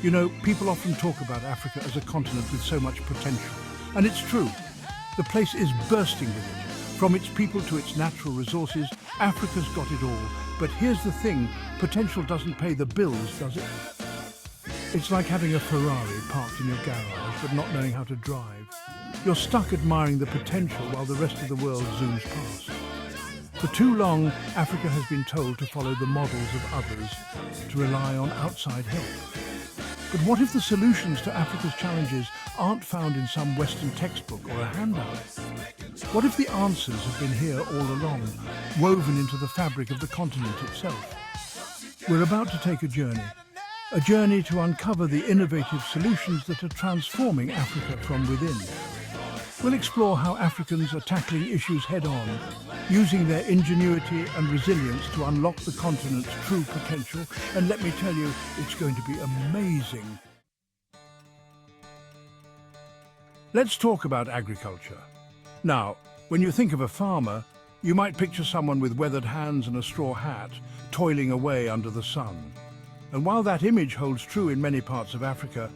You know, people often talk about Africa as a continent with so much potential. And it's true. The place is bursting with it. From its people to its natural resources, Africa's got it all. But here's the thing, potential doesn't pay the bills, does it? It's like having a Ferrari parked in your garage but not knowing how to drive. You're stuck admiring the potential while the rest of the world zooms past. For too long, Africa has been told to follow the models of others, to rely on outside help. But what if the solutions to Africa's challenges aren't found in some Western textbook or a handout? What if the answers have been here all along, woven into the fabric of the continent itself? We're about to take a journey to uncover the innovative solutions that are transforming Africa from within. We'll explore how Africans are tackling issues head-on, using their ingenuity and resilience to unlock the continent's true potential, and let me tell you, it's going to be amazing. Let's talk about agriculture. Now, when you think of a farmer, you might picture someone with weathered hands and a straw hat, toiling away under the sun. And while that image holds true in many parts of Africa,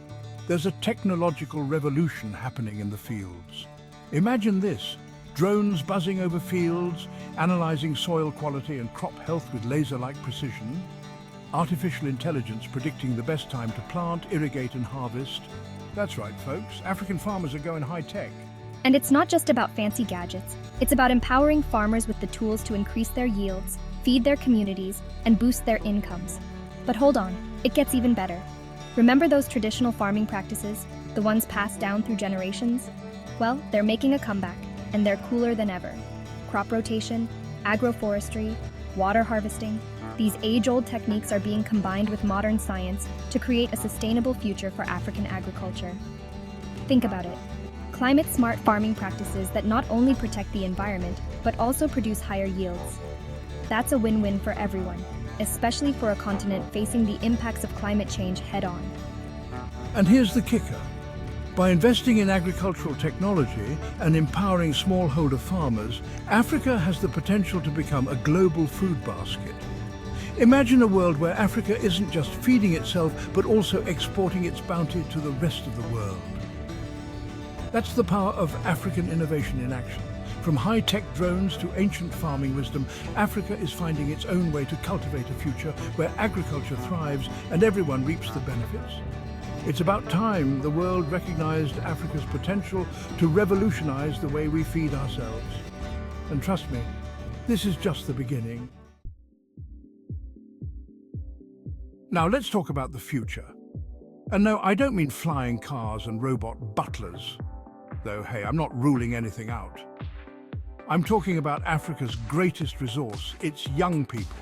there's a technological revolution happening in the fields. Imagine this, drones buzzing over fields, analyzing soil quality and crop health with laser-like precision, artificial intelligence predicting the best time to plant, irrigate and harvest. That's right, folks, African farmers are going high-tech. And it's not just about fancy gadgets. It's about empowering farmers with the tools to increase their yields, feed their communities, and boost their incomes. But hold on, it gets even better. Remember those traditional farming practices, the ones passed down through generations? Well, they're making a comeback, and they're cooler than ever. Crop rotation, agroforestry, water harvesting, these age-old techniques are being combined with modern science to create a sustainable future for African agriculture. Think about it. Climate-smart farming practices that not only protect the environment, but also produce higher yields. That's a win-win for everyone, especially for a continent facing the impacts of climate change head-on. And here's the kicker. By investing in agricultural technology and empowering smallholder farmers, Africa has the potential to become a global food basket. Imagine a world where Africa isn't just feeding itself, but also exporting its bounty to the rest of the world. That's the power of African innovation in action. From high-tech drones to ancient farming wisdom, Africa is finding its own way to cultivate a future where agriculture thrives and everyone reaps the benefits. It's about time the world recognized Africa's potential to revolutionize the way we feed ourselves. And trust me, this is just the beginning. Now let's talk about the future. And no, I don't mean flying cars and robot butlers. Though, hey, I'm not ruling anything out. I'm talking about Africa's greatest resource, its young people.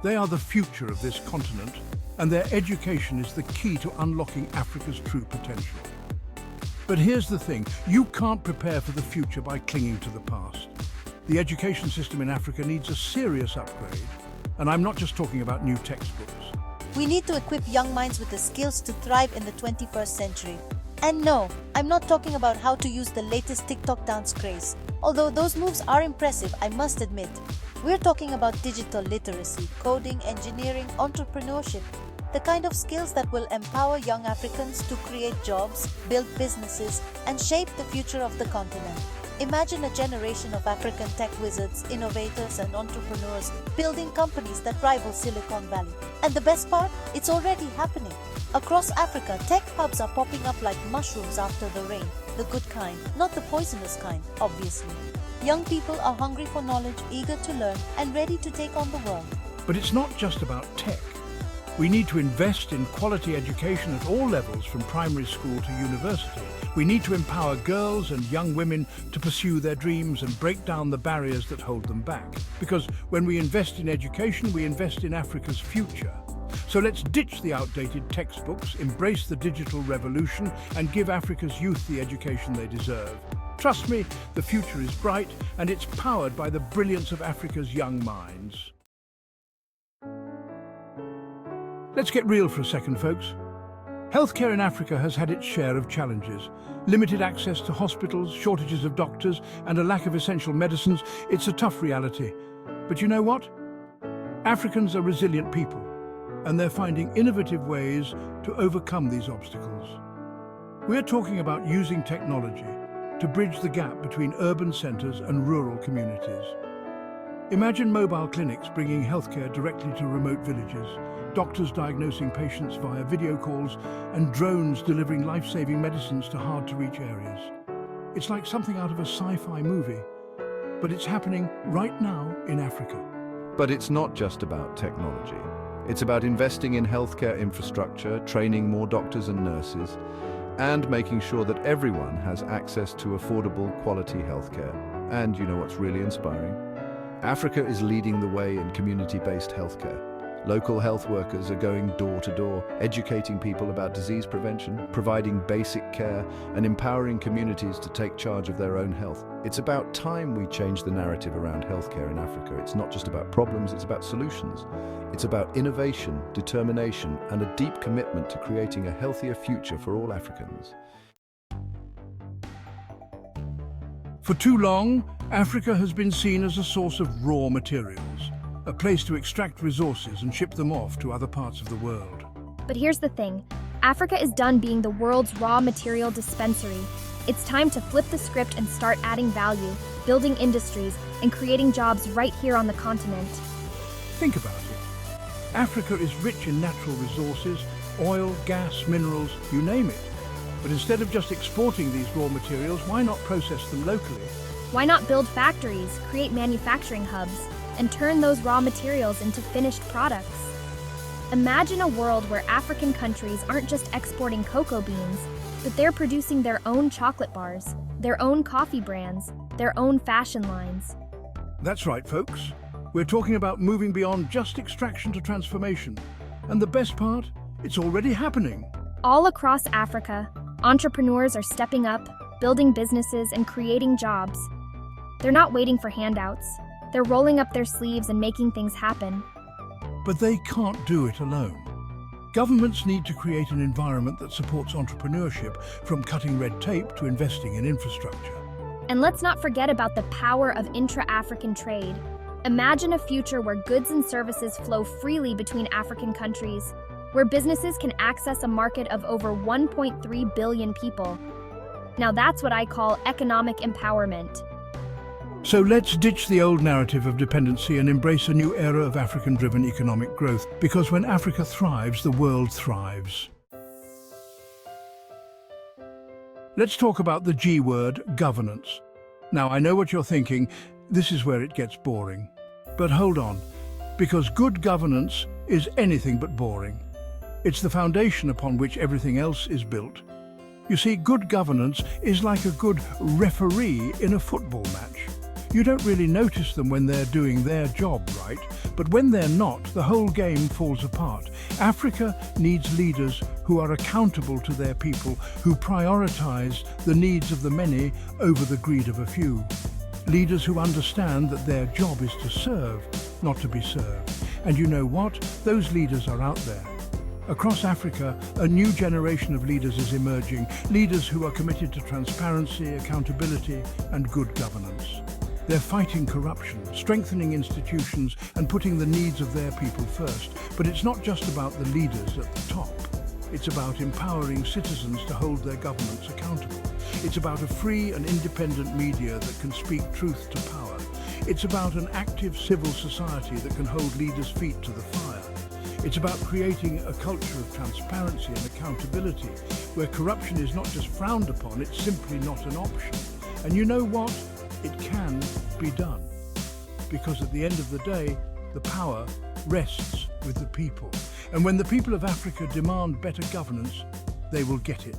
They are the future of this continent, and their education is the key to unlocking Africa's true potential. But here's the thing, you can't prepare for the future by clinging to the past. The education system in Africa needs a serious upgrade, and I'm not just talking about new textbooks. We need to equip young minds with the skills to thrive in the 21st century. And no, I'm not talking about how to use the latest TikTok dance craze. Although those moves are impressive, I must admit. We're talking about digital literacy, coding, engineering, entrepreneurship, the kind of skills that will empower young Africans to create jobs, build businesses, and shape the future of the continent. Imagine a generation of African tech wizards, innovators, and entrepreneurs building companies that rival Silicon Valley. And the best part? It's already happening. Across Africa, tech hubs are popping up like mushrooms after the rain. The good kind, not the poisonous kind, obviously. Young people are hungry for knowledge, eager to learn, and ready to take on the world. But it's not just about tech. We need to invest in quality education at all levels, from primary school to university. We need to empower girls and young women to pursue their dreams and break down the barriers that hold them back. Because when we invest in education, we invest in Africa's future. So let's ditch the outdated textbooks, embrace the digital revolution, and give Africa's youth the education they deserve. Trust me, the future is bright, and it's powered by the brilliance of Africa's young minds. Let's get real for a second, folks. Healthcare in Africa has had its share of challenges. Limited access to hospitals, shortages of doctors, and a lack of essential medicines. It's a tough reality. But you know what? Africans are resilient people. and they're finding innovative ways to overcome these obstacles. We're talking about using technology to bridge the gap between urban centres and rural communities. Imagine mobile clinics bringing healthcare directly to remote villages, doctors diagnosing patients via video calls, and drones delivering life-saving medicines to hard-to-reach areas. It's like something out of a sci-fi movie, but it's happening right now in Africa. But it's not just about technology. It's about investing in healthcare infrastructure, training more doctors and nurses, and making sure that everyone has access to affordable, quality healthcare. And you know what's really inspiring? Africa is leading the way in community-based healthcare. Local health workers are going door to door, educating people about disease prevention, providing basic care, and empowering communities to take charge of their own health. It's about time we change the narrative around healthcare in Africa. It's not just about problems, it's about solutions. It's about innovation, determination, and a deep commitment to creating a healthier future for all Africans. For too long, Africa has been seen as a source of raw materials, a place to extract resources and ship them off to other parts of the world. But here's the thing. Africa is done being the world's raw material dispensary. It's time to flip the script and start adding value, building industries, and creating jobs right here on the continent. Think about it. Africa is rich in natural resources, oil, gas, minerals, you name it. But instead of just exporting these raw materials, why not process them locally? Why not build factories, create manufacturing hubs, and turn those raw materials into finished products? Imagine a world where African countries aren't just exporting cocoa beans, but they're producing their own chocolate bars, their own coffee brands, their own fashion lines. That's right, folks. We're talking about moving beyond just extraction to transformation. And the best part, it's already happening. All across Africa, entrepreneurs are stepping up, building businesses, and creating jobs. They're not waiting for handouts. They're rolling up their sleeves and making things happen. But they can't do it alone. Governments need to create an environment that supports entrepreneurship, from cutting red tape to investing in infrastructure. And let's not forget about the power of intra-African trade. Imagine a future where goods and services flow freely between African countries, where businesses can access a market of over 1.3 billion people. Now that's what I call economic empowerment. So let's ditch the old narrative of dependency and embrace a new era of African-driven economic growth, because when Africa thrives, the world thrives. Let's talk about the G word, governance. Now, I know what you're thinking, this is where it gets boring. But hold on, because good governance is anything but boring. It's the foundation upon which everything else is built. You see, good governance is like a good referee in a football match. You don't really notice them when they're doing their job right, but when they're not, the whole game falls apart. Africa needs leaders who are accountable to their people, who prioritize the needs of the many over the greed of a few. Leaders who understand that their job is to serve, not to be served. And you know what? Those leaders are out there. Across Africa, a new generation of leaders is emerging, leaders who are committed to transparency, accountability, and good governance. They're fighting corruption, strengthening institutions, and putting the needs of their people first. But it's not just about the leaders at the top. It's about empowering citizens to hold their governments accountable. It's about a free and independent media that can speak truth to power. It's about an active civil society that can hold leaders' feet to the fire. It's about creating a culture of transparency and accountability, where corruption is not just frowned upon, it's simply not an option. And you know what? It can be done. Because at the end of the day, the power rests with the people. And when the people of Africa demand better governance, they will get it.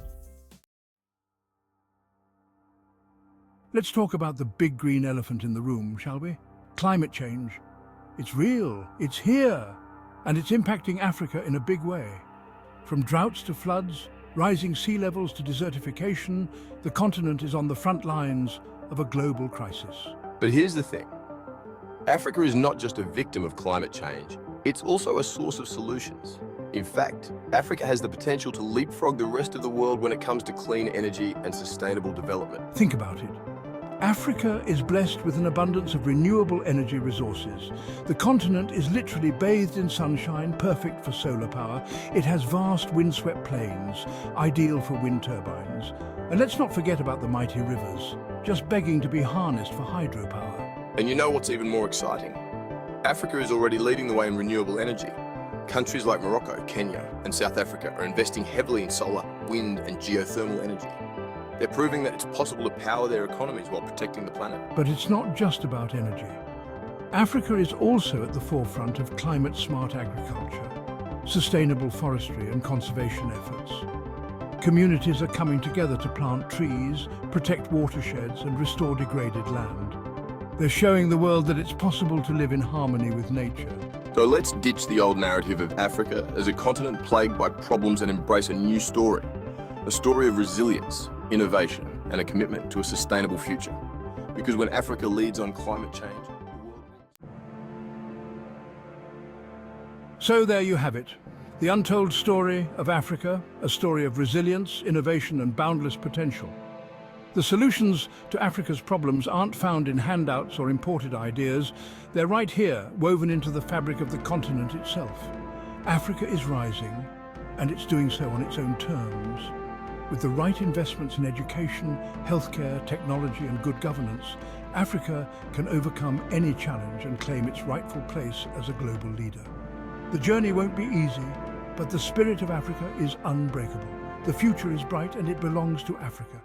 Let's talk about the big green elephant in the room, shall we? Climate change. It's real, it's here, and it's impacting Africa in a big way. From droughts to floods, rising sea levels to desertification, the continent is on the front lines of a global crisis. But here's the thing. Africa is not just a victim of climate change, it's also a source of solutions. In fact, Africa has the potential to leapfrog the rest of the world when it comes to clean energy and sustainable development. Think about it. Africa is blessed with an abundance of renewable energy resources. The continent is literally bathed in sunshine, perfect for solar power. It has vast windswept plains, ideal for wind turbines. And let's not forget about the mighty rivers, just begging to be harnessed for hydropower. And you know what's even more exciting? Africa is already leading the way in renewable energy. Countries like Morocco, Kenya, and South Africa are investing heavily in solar, wind, and geothermal energy. They're proving that it's possible to power their economies while protecting the planet. But it's not just about energy. Africa is also at the forefront of climate-smart agriculture, sustainable forestry and conservation efforts. Communities are coming together to plant trees, protect watersheds and restore degraded land. They're showing the world that it's possible to live in harmony with nature. So let's ditch the old narrative of Africa as a continent plagued by problems and embrace a new story. A story of resilience, innovation, and a commitment to a sustainable future. Because when Africa leads on climate change, the world... So there you have it. The untold story of Africa, a story of resilience, innovation, and boundless potential. The solutions to Africa's problems aren't found in handouts or imported ideas. They're right here, woven into the fabric of the continent itself. Africa is rising, and it's doing so on its own terms. With the right investments in education, healthcare, technology, and good governance, Africa can overcome any challenge and claim its rightful place as a global leader. The journey won't be easy, but the spirit of Africa is unbreakable. The future is bright, and it belongs to Africa.